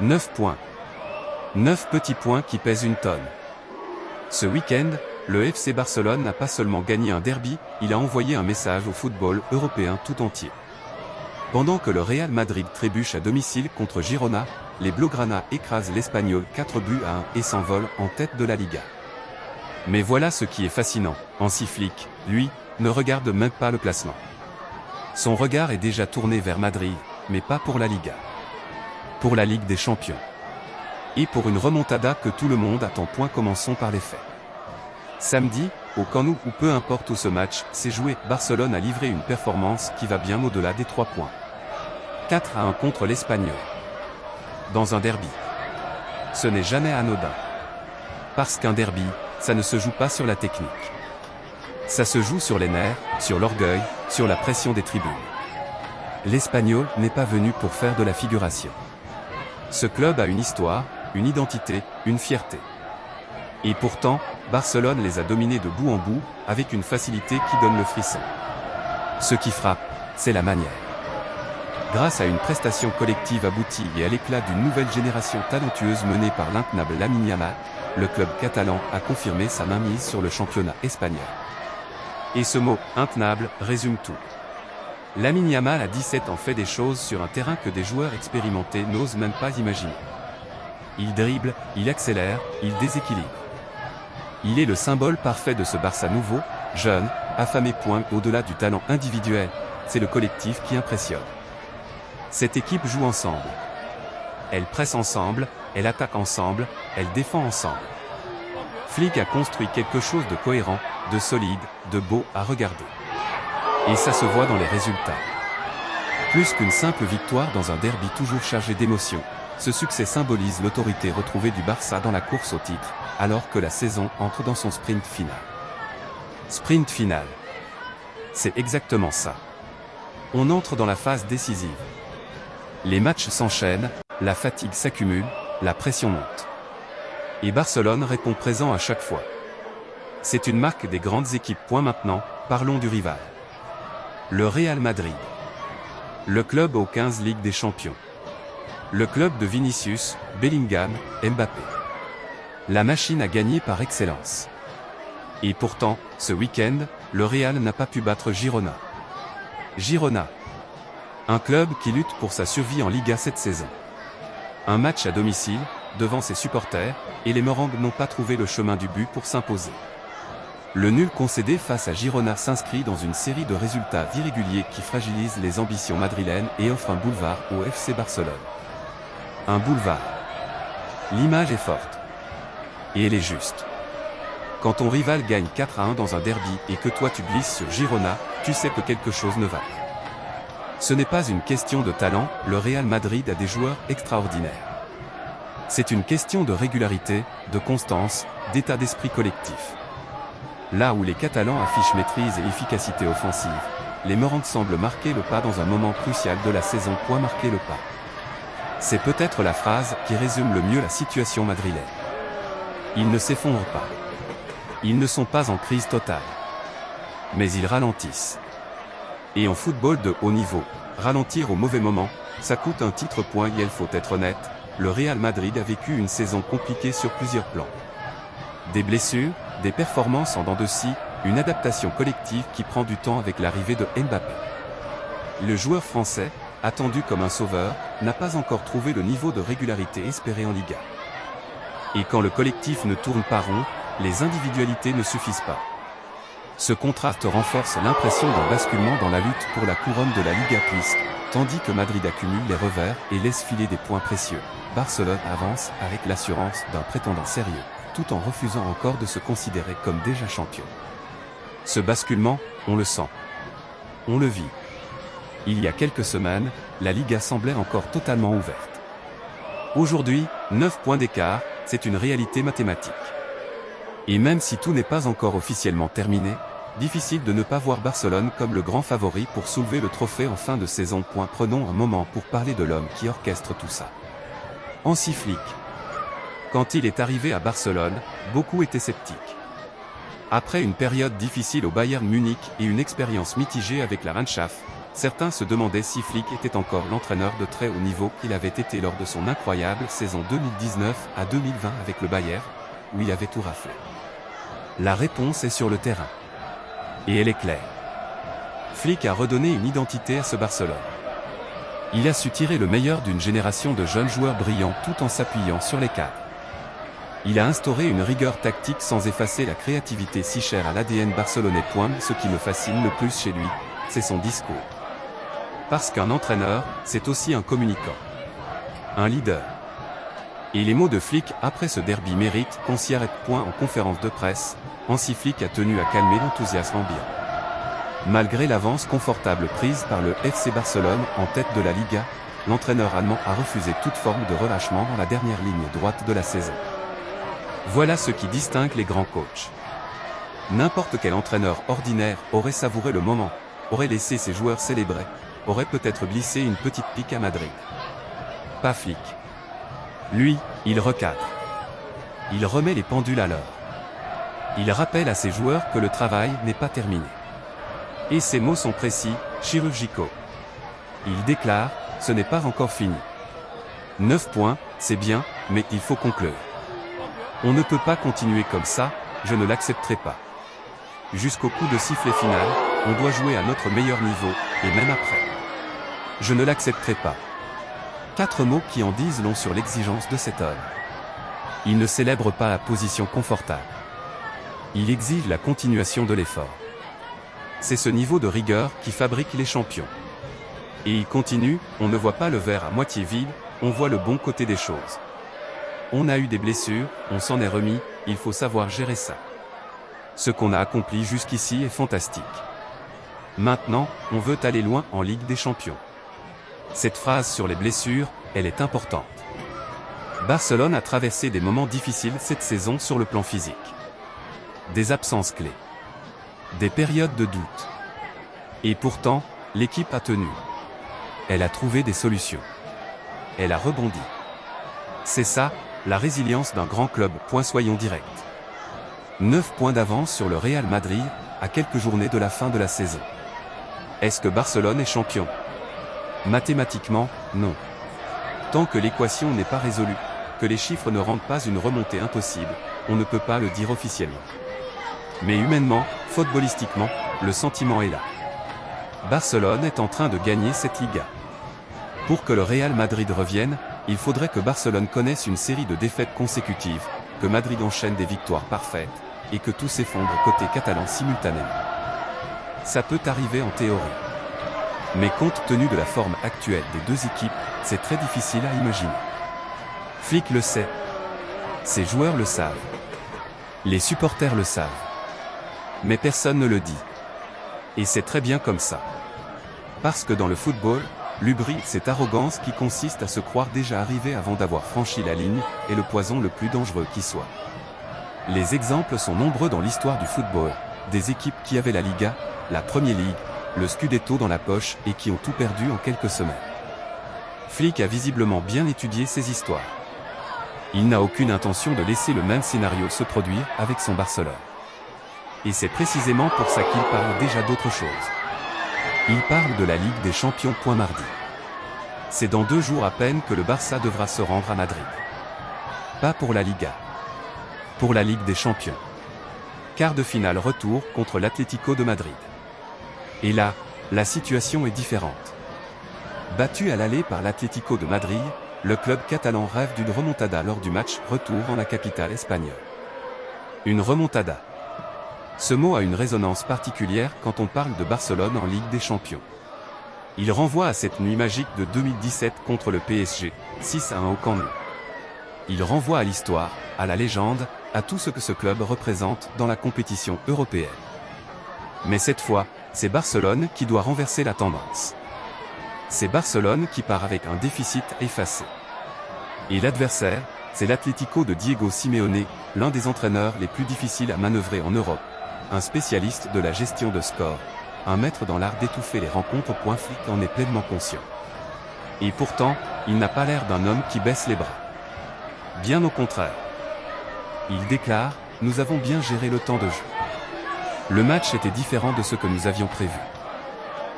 9 points. 9 petits points qui pèsent une tonne. Ce week-end, le FC Barcelone n'a pas seulement gagné un derby, il a envoyé un message au football européen tout entier. Pendant que le Real Madrid trébuche à domicile contre Girona, les Blaugrana écrasent l'Espagnol 4-1 et s'envolent en tête de la Liga. Mais voilà ce qui est fascinant, Hansi Flick, lui, ne regarde même pas le classement. Son regard est déjà tourné vers Madrid, mais pas pour la Liga. Pour la Ligue des Champions. Et pour une remontada que tout le monde attend. Commençons par les faits. Samedi, au Camp Nou ou peu importe où ce match s'est joué, Barcelone a livré une performance qui va bien au-delà des 3 points. 4-1 contre l'Espagnol. Dans un derby. Ce n'est jamais anodin. Parce qu'un derby, ça ne se joue pas sur la technique. Ça se joue sur les nerfs, sur l'orgueil, sur la pression des tribunes. L'Espagnol n'est pas venu pour faire de la figuration. Ce club a une histoire, une identité, une fierté. Et pourtant, Barcelone les a dominés de bout en bout, avec une facilité qui donne le frisson. Ce qui frappe, c'est la manière. Grâce à une prestation collective aboutie et à l'éclat d'une nouvelle génération talentueuse menée par l'intenable Lamine Yamal, le club catalan a confirmé sa mainmise sur le championnat espagnol. Et ce mot « intenable » résume tout. Lamine Yamal à 17 ans fait des choses sur un terrain que des joueurs expérimentés n'osent même pas imaginer. Il dribble, il accélère, il déséquilibre. Il est le symbole parfait de ce Barça nouveau, jeune, affamé. Au-delà du talent individuel, c'est le collectif qui impressionne. Cette équipe joue ensemble. Elle presse ensemble, elle attaque ensemble, elle défend ensemble. Flick a construit quelque chose de cohérent, de solide, de beau à regarder. Et ça se voit dans les résultats. Plus qu'une simple victoire dans un derby toujours chargé d'émotions, ce succès symbolise l'autorité retrouvée du Barça dans la course au titre, alors que la saison entre dans son sprint final. Sprint final. C'est exactement ça. On entre dans la phase décisive. Les matchs s'enchaînent, la fatigue s'accumule, la pression monte. Et Barcelone répond présent à chaque fois. C'est une marque des grandes équipes. Maintenant, parlons du rival. Le Real Madrid. Le club aux 15 Ligues des Champions. Le club de Vinicius, Bellingham, Mbappé. La machine a gagné par excellence. Et pourtant, ce week-end, le Real n'a pas pu battre Girona. Girona. Un club qui lutte pour sa survie en Liga cette saison. Un match à domicile, devant ses supporters, et les Merengues n'ont pas trouvé le chemin du but pour s'imposer. Le nul concédé face à Girona s'inscrit dans une série de résultats irréguliers qui fragilisent les ambitions madrilènes et offre un boulevard au FC Barcelone. Un boulevard. L'image est forte. Et elle est juste. Quand ton rival gagne 4-1 dans un derby et que toi tu glisses sur Girona, tu sais que quelque chose ne va pas. Ce n'est pas une question de talent, le Real Madrid a des joueurs extraordinaires. C'est une question de régularité, de constance, d'état d'esprit collectif. Là où les Catalans affichent maîtrise et efficacité offensive, les Merengues semblent marquer le pas dans un moment crucial de la saison. Marquer le pas. C'est peut-être la phrase qui résume le mieux la situation madrilène. Ils ne s'effondrent pas. Ils ne sont pas en crise totale. Mais ils ralentissent. Et en football de haut niveau, ralentir au mauvais moment, ça coûte un titre. Et il faut être honnête, le Real Madrid a vécu une saison compliquée sur plusieurs plans. Des blessures, des performances en dents de scie, une adaptation collective qui prend du temps avec l'arrivée de Mbappé. Le joueur français, attendu comme un sauveur, n'a pas encore trouvé le niveau de régularité espéré en Liga. Et quand le collectif ne tourne pas rond, les individualités ne suffisent pas. Ce contraste renforce l'impression d'un basculement dans la lutte pour la couronne de la Liga tandis que Madrid accumule les revers et laisse filer des points précieux. Barcelone avance avec l'assurance d'un prétendant sérieux, tout en refusant encore de se considérer comme déjà champion. Ce basculement, on le sent. On le vit. Il y a quelques semaines, la Liga semblait encore totalement ouverte. Aujourd'hui, 9 points d'écart, c'est une réalité mathématique. Et même si tout n'est pas encore officiellement terminé, difficile de ne pas voir Barcelone comme le grand favori pour soulever le trophée en fin de saison. Prenons un moment pour parler de l'homme qui orchestre tout ça. Hansi Flick. Quand il est arrivé à Barcelone, beaucoup étaient sceptiques. Après une période difficile au Bayern Munich et une expérience mitigée avec la Mannschaft, Certains se demandaient si Flick était encore l'entraîneur de très haut niveau qu'il avait été lors de son incroyable saison 2019 à 2020 avec le Bayern, où il avait tout raflé. La réponse est sur le terrain. Et elle est claire. Flick a redonné une identité à ce Barcelone. Il a su tirer le meilleur d'une génération de jeunes joueurs brillants tout en s'appuyant sur les cadres. Il a instauré une rigueur tactique sans effacer la créativité si chère à l'ADN barcelonais. Ce qui me fascine le plus chez lui, c'est son discours. Parce qu'un entraîneur, c'est aussi un communicant. Un leader. Et les mots de Flick après ce derby méritent qu'on s'y arrête. En conférence de presse, Hansi Flick a tenu à calmer l'enthousiasme ambiant. Malgré l'avance confortable prise par le FC Barcelone en tête de la Liga, l'entraîneur allemand a refusé toute forme de relâchement dans la dernière ligne droite de la saison. Voilà ce qui distingue les grands coachs. N'importe quel entraîneur ordinaire aurait savouré le moment, aurait laissé ses joueurs célébrer, aurait peut-être glissé une petite pique à Madrid. Pas Flick. Lui, il recadre. Il remet les pendules à l'heure. Il rappelle à ses joueurs que le travail n'est pas terminé. Et ses mots sont précis, chirurgicaux. Il déclare, ce n'est pas encore fini. 9 points, c'est bien, mais il faut conclure. On ne peut pas continuer comme ça, je ne l'accepterai pas. Jusqu'au coup de sifflet final, on doit jouer à notre meilleur niveau, et même après. Je ne l'accepterai pas. 4 mots qui en disent long sur l'exigence de cet homme. Il ne célèbre pas la position confortable. Il exige la continuation de l'effort. C'est ce niveau de rigueur qui fabrique les champions. Et il continue, on ne voit pas le verre à moitié vide, on voit le bon côté des choses. On a eu des blessures, on s'en est remis, il faut savoir gérer ça. Ce qu'on a accompli jusqu'ici est fantastique. Maintenant, on veut aller loin en Ligue des Champions. Cette phrase sur les blessures, elle est importante. Barcelone a traversé des moments difficiles cette saison sur le plan physique. Des absences clés. Des périodes de doute. Et pourtant, l'équipe a tenu. Elle a trouvé des solutions. Elle a rebondi. C'est ça, la résilience d'un grand club. Soyons directs. 9 points d'avance sur le Real Madrid, à quelques journées de la fin de la saison. Est-ce que Barcelone est champion? Mathématiquement, non. Tant que l'équation n'est pas résolue, que les chiffres ne rendent pas une remontée impossible, on ne peut pas le dire officiellement. Mais humainement, footballistiquement, le sentiment est là. Barcelone est en train de gagner cette Liga. Pour que le Real Madrid revienne, il faudrait que Barcelone connaisse une série de défaites consécutives, que Madrid enchaîne des victoires parfaites, et que tout s'effondre côté catalan simultanément. Ça peut arriver en théorie. Mais compte tenu de la forme actuelle des deux équipes, c'est très difficile à imaginer. Flick le sait. Ses joueurs le savent. Les supporters le savent. Mais personne ne le dit. Et c'est très bien comme ça. Parce que dans le football, l'hubris, cette arrogance qui consiste à se croire déjà arrivé avant d'avoir franchi la ligne, est le poison le plus dangereux qui soit. Les exemples sont nombreux dans l'histoire du football, des équipes qui avaient la Liga, la Premier League, le Scudetto dans la poche et qui ont tout perdu en quelques semaines. Flick a visiblement bien étudié ces histoires. Il n'a aucune intention de laisser le même scénario se produire avec son Barcelone. Et c'est précisément pour ça qu'il parle déjà d'autre chose. Il parle de la Ligue des Champions. Mardi. C'est dans 2 jours à peine que le Barça devra se rendre à Madrid. Pas pour la Liga. Pour la Ligue des Champions. Quart de finale retour contre l'Atlético de Madrid. Et là, la situation est différente. Battu à l'aller par l'Atlético de Madrid, le club catalan rêve d'une remontada lors du match retour en la capitale espagnole. Une remontada. Ce mot a une résonance particulière quand on parle de Barcelone en Ligue des Champions. Il renvoie à cette nuit magique de 2017 contre le PSG, 6-1 au Camp Nou. Il renvoie à l'histoire, à la légende, à tout ce que ce club représente dans la compétition européenne. Mais cette fois, c'est Barcelone qui doit renverser la tendance. C'est Barcelone qui part avec un déficit à effacer. Et l'adversaire, c'est l'Atlético de Diego Simeone, l'un des entraîneurs les plus difficiles à manœuvrer en Europe, un spécialiste de la gestion de score, un maître dans l'art d'étouffer les rencontres. Flick en est pleinement conscient. Et pourtant, il n'a pas l'air d'un homme qui baisse les bras. Bien au contraire. Il déclare, nous avons bien géré le temps de jeu. Le match était différent de ce que nous avions prévu.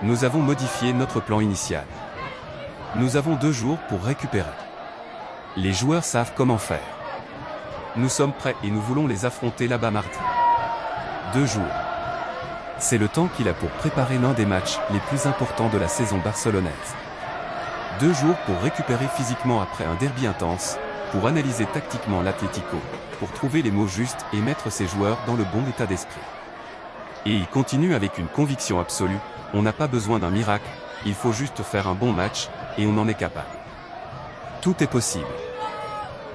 Nous avons modifié notre plan initial. Nous avons 2 jours pour récupérer. Les joueurs savent comment faire. Nous sommes prêts et nous voulons les affronter là-bas mardi. 2 jours. C'est le temps qu'il a pour préparer l'un des matchs les plus importants de la saison barcelonaise. 2 jours pour récupérer physiquement après un derby intense, pour analyser tactiquement l'Atlético, pour trouver les mots justes et mettre ses joueurs dans le bon état d'esprit. Et il continue avec une conviction absolue, on n'a pas besoin d'un miracle, il faut juste faire un bon match, et on en est capable. Tout est possible.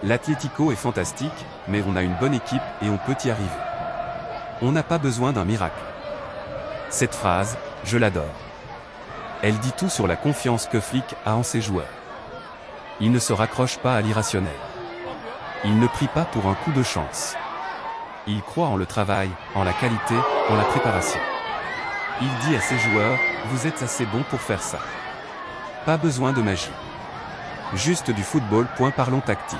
L'Atlético est fantastique, mais on a une bonne équipe et on peut y arriver. On n'a pas besoin d'un miracle. Cette phrase, je l'adore. Elle dit tout sur la confiance que Flick a en ses joueurs. Il ne se raccroche pas à l'irrationnel. Il ne prie pas pour un coup de chance. Il croit en le travail, en la qualité, en la préparation. Il dit à ses joueurs, vous êtes assez bons pour faire ça. Pas besoin de magie. Juste du football. Parlons tactique.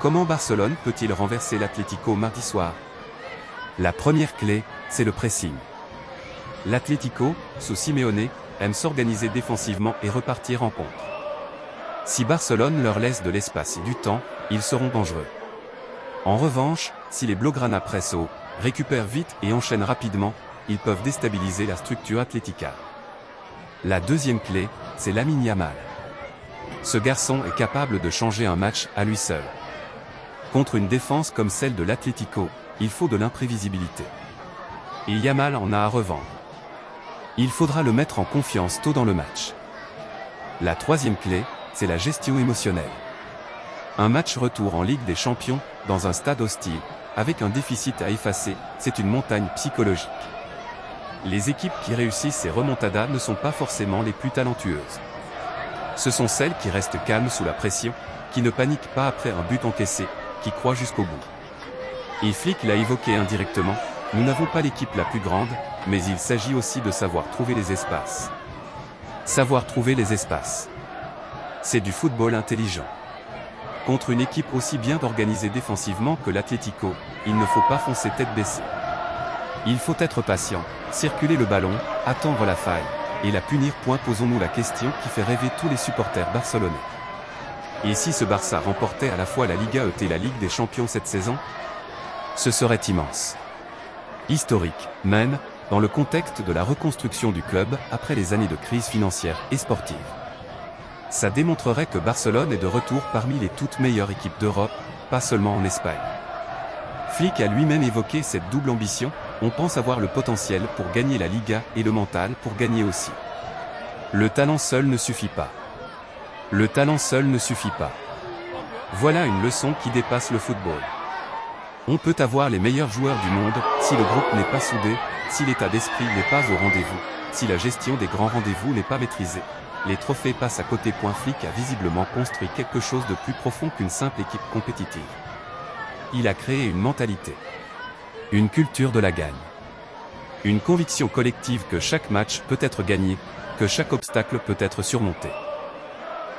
Comment Barcelone peut-il renverser l'Atlético mardi soir? La première clé, c'est le pressing. L'Atlético, sous Simeone, aime s'organiser défensivement et repartir en contre. Si Barcelone leur laisse de l'espace et du temps, ils seront dangereux. En revanche, si les Blaugrana pressent haut, récupèrent vite et enchaînent rapidement, ils peuvent déstabiliser la structure atlética. La deuxième clé, c'est Lamine Yamal. Ce garçon est capable de changer un match à lui seul. Contre une défense comme celle de l'Atlético, il faut de l'imprévisibilité. Et Yamal en a à revendre. Il faudra le mettre en confiance tôt dans le match. La troisième clé, c'est la gestion émotionnelle. Un match retour en Ligue des Champions, dans un stade hostile, avec un déficit à effacer, c'est une montagne psychologique. Les équipes qui réussissent ces remontadas ne sont pas forcément les plus talentueuses. Ce sont celles qui restent calmes sous la pression, qui ne paniquent pas après un but encaissé, qui croient jusqu'au bout. Et Flick l'a évoqué indirectement, nous n'avons pas l'équipe la plus grande, mais il s'agit aussi de savoir trouver les espaces. Savoir trouver les espaces. C'est du football intelligent. Contre une équipe aussi bien organisée défensivement que l'Atlético, il ne faut pas foncer tête baissée. Il faut être patient, circuler le ballon, attendre la faille, et la punir. Posons-nous la question qui fait rêver tous les supporters barcelonais. Et si ce Barça remportait à la fois la Liga et la Ligue des Champions cette saison? Ce serait immense. Historique, même, dans le contexte de la reconstruction du club après les années de crise financière et sportive. Ça démontrerait que Barcelone est de retour parmi les toutes meilleures équipes d'Europe, pas seulement en Espagne. Flick a lui-même évoqué cette double ambition, on pense avoir le potentiel pour gagner la Liga et le mental pour gagner aussi. Le talent seul ne suffit pas. Le talent seul ne suffit pas. Voilà une leçon qui dépasse le football. On peut avoir les meilleurs joueurs du monde, si le groupe n'est pas soudé, si l'état d'esprit n'est pas au rendez-vous, si la gestion des grands rendez-vous n'est pas maîtrisée. Les trophées passent à côté. Flick a visiblement construit quelque chose de plus profond qu'une simple équipe compétitive. Il a créé une mentalité. Une culture de la gagne. Une conviction collective que chaque match peut être gagné, que chaque obstacle peut être surmonté.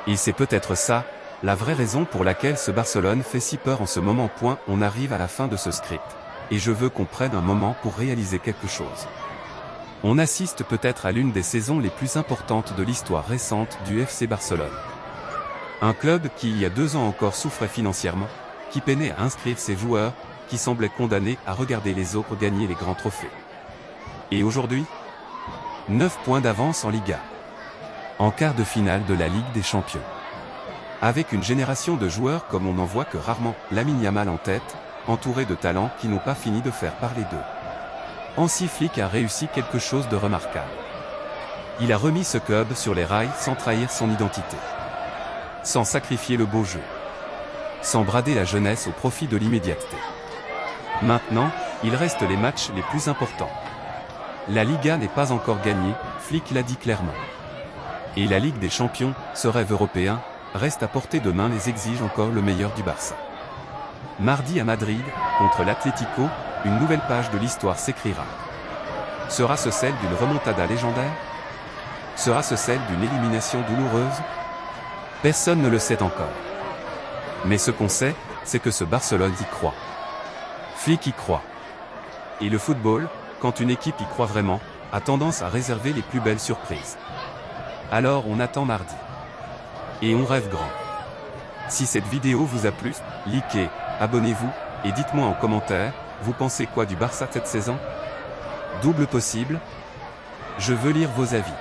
Et c'est peut-être ça, la vraie raison pour laquelle ce Barcelone fait si peur en ce moment. On arrive à la fin de ce script. Et je veux qu'on prenne un moment pour réaliser quelque chose. On assiste peut-être à l'une des saisons les plus importantes de l'histoire récente du FC Barcelone. Un club qui il y a 2 ans encore souffrait financièrement, qui peinait à inscrire ses joueurs, qui semblait condamné à regarder les autres gagner les grands trophées. Et aujourd'hui, 9 points d'avance en Liga. En quart de finale de la Ligue des Champions. Avec une génération de joueurs comme on n'en voit que rarement, Lamine Yamal en tête, entouré de talents qui n'ont pas fini de faire parler d'eux. Hansi Flick a réussi quelque chose de remarquable. Il a remis ce club sur les rails sans trahir son identité. Sans sacrifier le beau jeu. Sans brader la jeunesse au profit de l'immédiateté. Maintenant, il reste les matchs les plus importants. La Liga n'est pas encore gagnée, Flick l'a dit clairement. Et la Ligue des Champions, ce rêve européen, reste à portée de main les exige encore le meilleur du Barça. Mardi à Madrid, contre l'Atlético, une nouvelle page de l'histoire s'écrira. Sera-ce celle d'une remontada légendaire? Sera-ce celle d'une élimination douloureuse? Personne ne le sait encore. Mais ce qu'on sait, c'est que ce Barcelone y croit. Flick y croit. Et le football, quand une équipe y croit vraiment, a tendance à réserver les plus belles surprises. Alors on attend mardi. Et on rêve grand. Si cette vidéo vous a plu, likez, abonnez-vous, et dites-moi en commentaire, vous pensez quoi du Barça cette saison? Double possible? Je veux lire vos avis.